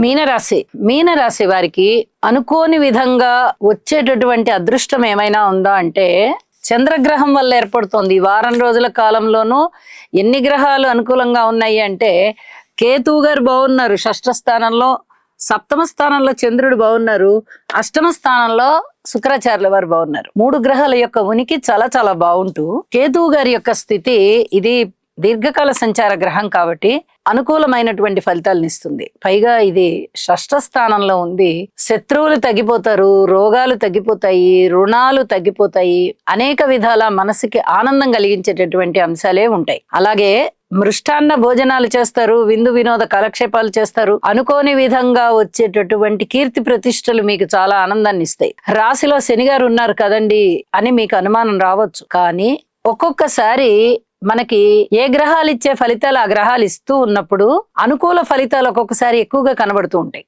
మీనరాశి మీనరాశి వారికి అనుకోని విధంగా వచ్చేటటువంటి అదృష్టం ఏమైనా ఉందా అంటే చంద్రగ్రహం వల్ల ఏర్పడుతోంది. ఈ వారం రోజుల కాలంలోనూ ఎన్ని గ్రహాలు అనుకూలంగా ఉన్నాయి అంటే కేతువు గారు బాగున్నారు షష్ఠ స్థానంలో, సప్తమ స్థానంలో చంద్రుడు బాగున్నారు, అష్టమ స్థానంలో శుక్రాచార్యుల వారు బాగున్నారు. 3 గ్రహాల యొక్క ఉనికి చాలా చాలా బాగుంటూ కేతువు గారి యొక్క స్థితి ఇది దీర్ఘకాల సంచార గ్రహం కాబట్టి అనుకూలమైనటువంటి ఫలితాలను ఇస్తుంది. పైగా ఇది షష్ఠ స్థానంలో ఉంది. శత్రువులు తగ్గిపోతారు, రోగాలు తగ్గిపోతాయి, రుణాలు తగ్గిపోతాయి, అనేక విధాల మనసుకి ఆనందం కలిగించేటటువంటి అంశాలే ఉంటాయి. అలాగే మృష్టాన్న భోజనాలు చేస్తారు, విందు వినోద కాలక్షేపాలు చేస్తారు. అనుకోని విధంగా వచ్చేటటువంటి కీర్తి ప్రతిష్టలు మీకు చాలా ఆనందాన్ని ఇస్తాయి. రాశిలో శనిగారు ఉన్నారు కదండి అని మీకు అనుమానం రావచ్చు. కానీ ఒక్కొక్కసారి మనకి ఏ గ్రహాలు ఇచ్చే ఫలితాలు ఆ గ్రహాలు ఇస్తూ ఉన్నప్పుడు అనుకూల ఫలితాలు ఒక్కొక్కసారి ఎక్కువగా కనబడుతూ ఉంటాయి.